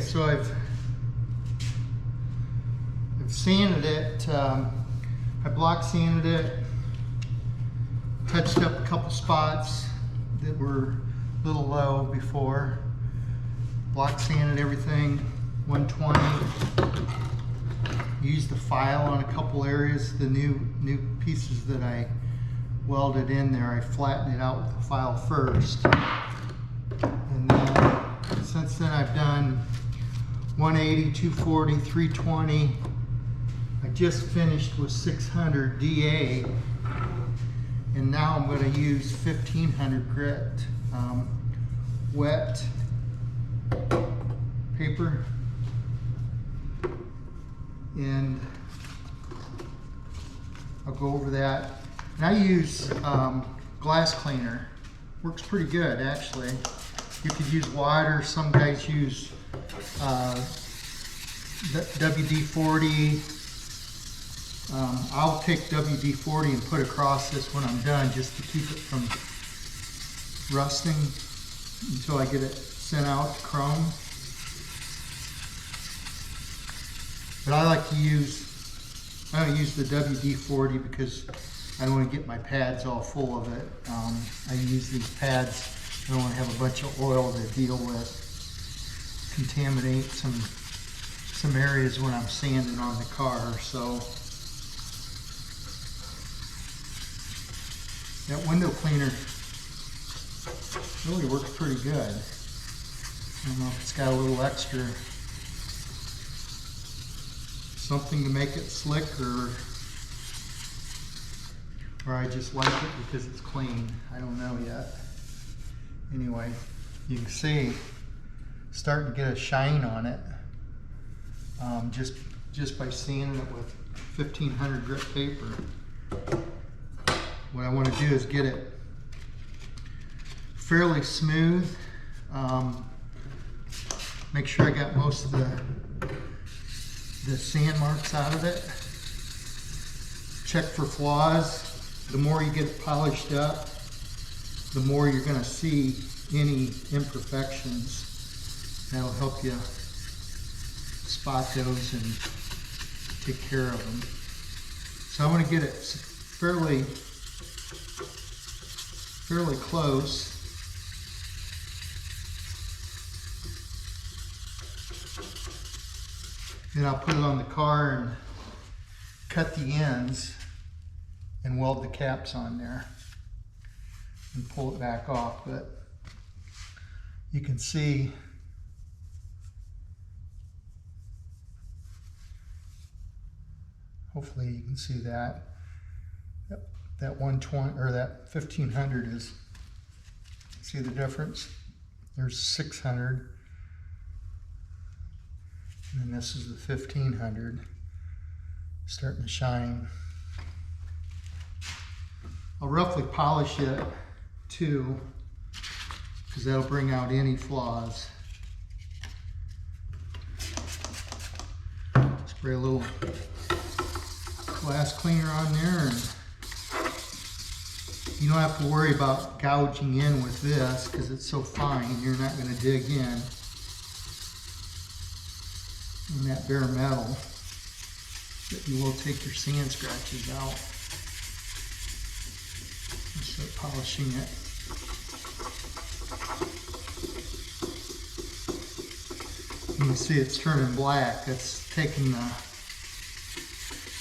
so I've sanded it. I block sanded it, touched up a couple spots that were a little low before. Block sanded everything, 120. Used the file on a couple areas. The new pieces that I welded in there, I flattened it out with the file first. And then since then I've done 180, 240, 320. I just finished with 600 DA, and now I'm going to use 1500 grit wet paper, and I'll go over that. And I use glass cleaner. Works pretty good, actually. You could use water. Some guys use WD-40. I'll take WD-40 and put across this when I'm done, just to keep it from rusting until I get it sent out to chrome. But I like to I don't use the WD-40 because I don't want to get my pads all full of it. I use these pads, I don't want to have a bunch of oil to deal with, contaminate some areas when I'm sanding on the car. So that window cleaner really works pretty good. I don't know if it's got a little extra something to make it slick, or I just like it because it's clean. I don't know yet. Anyway, you can see starting to get a shine on it, just by sanding it with 1500 grit paper. What I want to do is get it fairly smooth. Make sure I got most of the sand marks out of it. Check for flaws. The more you get it polished up, the more you're going to see any imperfections. That'll help you spot those and take care of them. So I want to get it fairly close. Then I'll put it on the car and cut the ends and weld the caps on there and pull it back off. But you can see hopefully you can see that. Yep, that 120 or that 1500 is, see the difference? There's 600. And then this is the 1500, starting to shine. I'll roughly polish it too, because that'll bring out any flaws. Spray a little glass cleaner on there, and you don't have to worry about gouging in with this because it's so fine. You're not going to dig in that bare metal, but you will take your sand scratches out and start polishing it. You can see it's turning black. That's taking the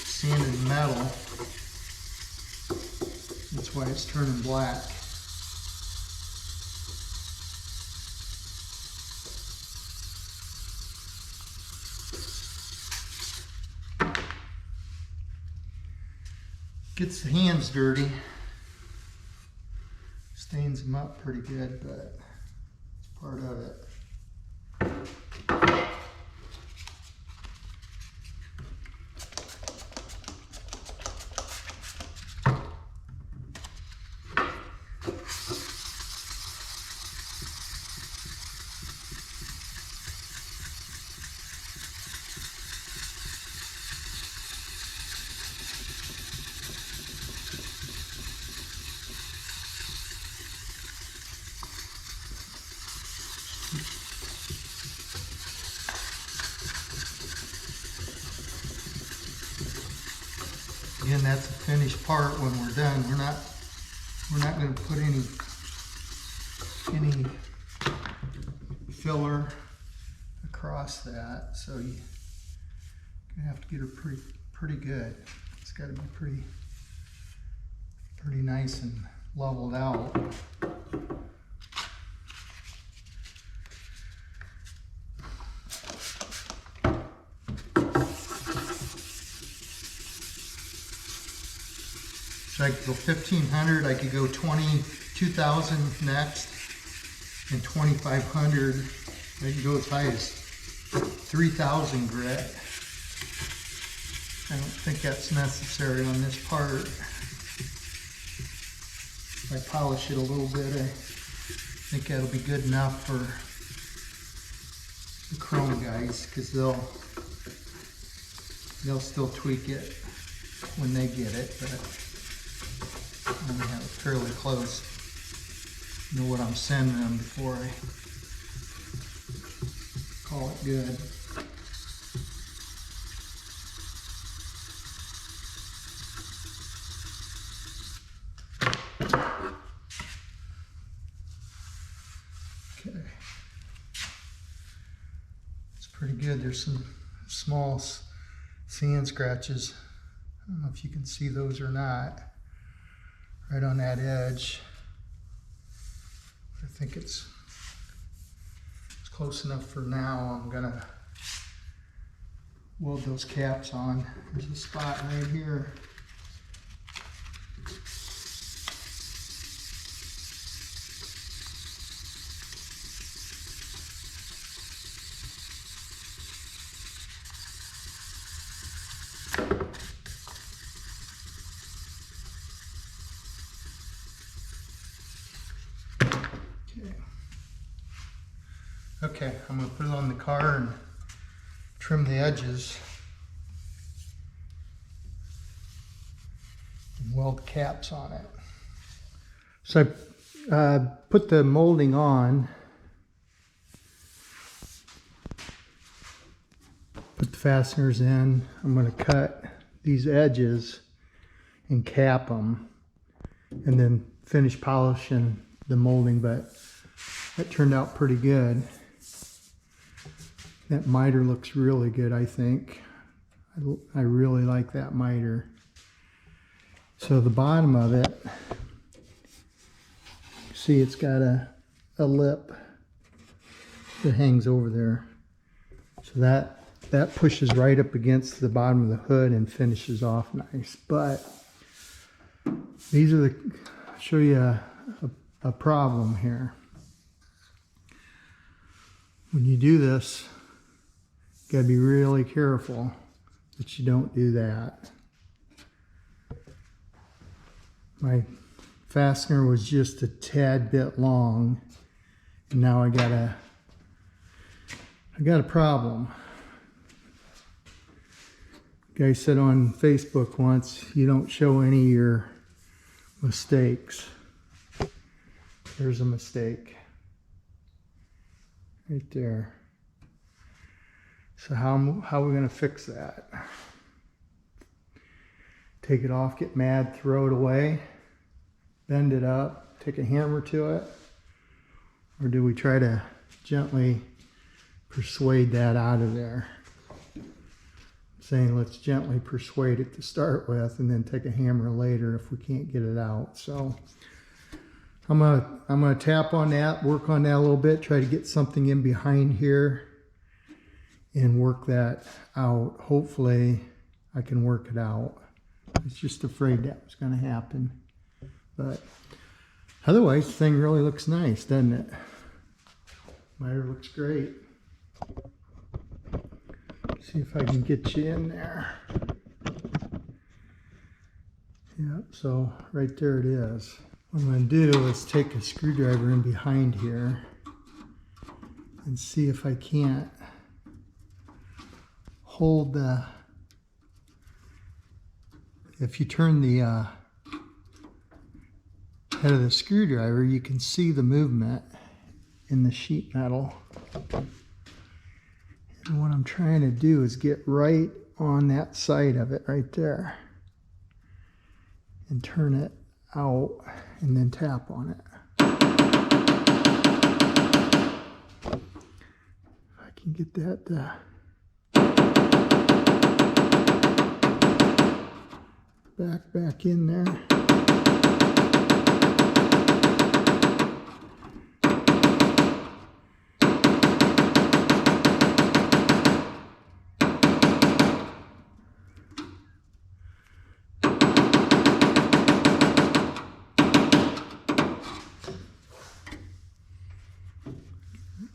sanded metal. That's why it's turning black. Gets the hands dirty, stains them up pretty good, but it's part of it. then that's a finished part when we're done. We're not going to put any filler across that, so you're gonna have to get it pretty good. It's got to be pretty nice and leveled out. So I could go 1,500, I could go 2,000 next, and 2,500. I could go as high as 3,000 grit. I don't think that's necessary on this part. If I polish it a little bit, I think that'll be good enough for the chrome guys, because they'll still tweak it when they get it, but I'm gonna have it fairly close. Know what I'm sending them before I call it good. Okay, it's pretty good. There's some small sand scratches. I don't know if you can see those or not, right on that edge. I think it's close enough for now. I'm gonna weld those caps on. There's a spot right here. Okay, I'm going to put it on the car and trim the edges and weld caps on it. So I put the molding on, put the fasteners in. I'm going to cut these edges and cap them and then finish polishing the molding, but that turned out pretty good. That miter looks really good, I think. I really like that miter. So the bottom of it, see it's got a lip that hangs over there. So that pushes right up against the bottom of the hood and finishes off nice. But these are I'll show you a problem here. When you do this, you gotta be really careful that you don't do that. My fastener was just a tad bit long, and now I got a problem. Guy said on Facebook once, you don't show any of your mistakes. There's a mistake right there. So how are we going to fix that? Take it off, get mad, throw it away, bend it up, take a hammer to it? Or do we try to gently persuade that out of there? I'm saying let's gently persuade it to start with and then take a hammer later if we can't get it out. So I'm gonna tap on that, work on that a little bit, try to get something in behind here and work that out. Hopefully I can work it out. I was just afraid that was going to happen. But otherwise, the thing really looks nice, doesn't it? Miter looks great. See if I can get you in there. Yep, so right there it is. What I'm going to do is take a screwdriver in behind here and see if I can't hold the, if you turn the head of the screwdriver, you can see the movement in the sheet metal. And what I'm trying to do is get right on that side of it right there. and turn it out and then tap on it. If I can get that back in there.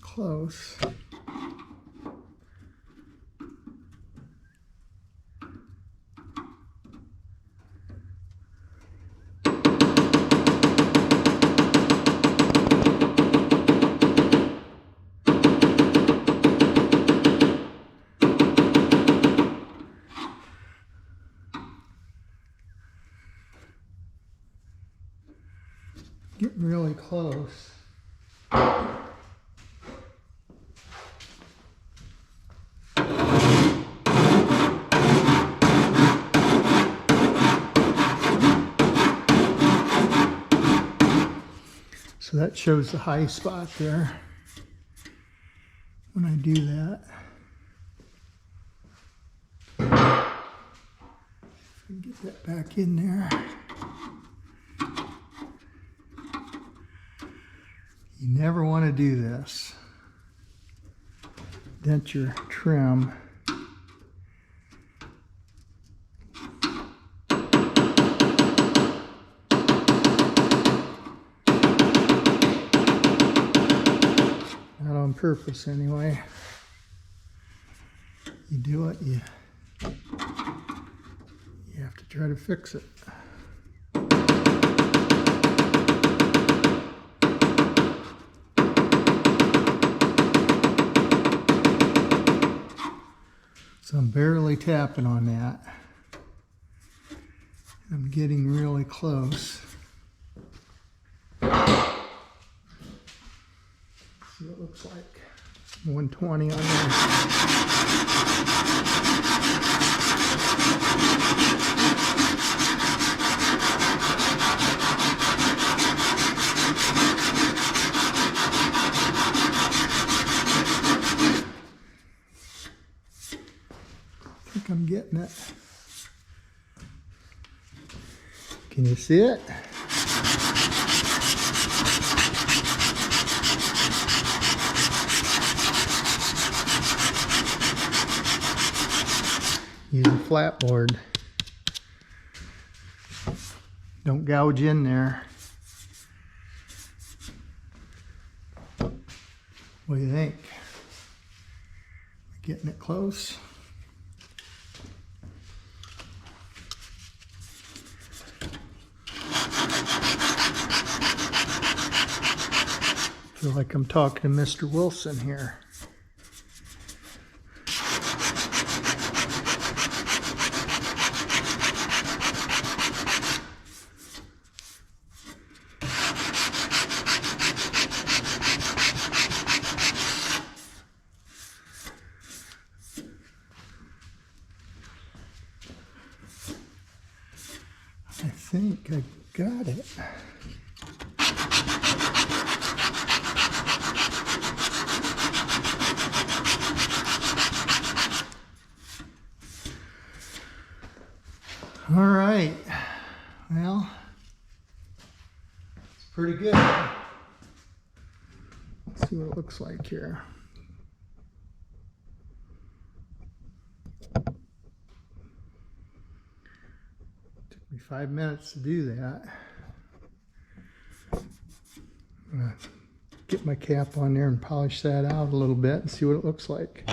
Close. Getting really close. So that shows the high spot there when I do that. If I can get that back in there. You never want to do this. Dent your trim. Not on purpose anyway. You do it, you have to try to fix it. So I'm barely tapping on that. I'm getting really close. Let's see what it looks like. 120 on there. I think I'm getting it. Can you see it? Use a flat board. Don't gouge in there. What do you think? Getting it close? Feel like I'm talking to Mr. Wilson here. I think I got it. All right, well, it's pretty good. Let's see what it looks like here. Took me 5 minutes to do that. I'm gonna get my cap on there and polish that out a little bit and see what it looks like.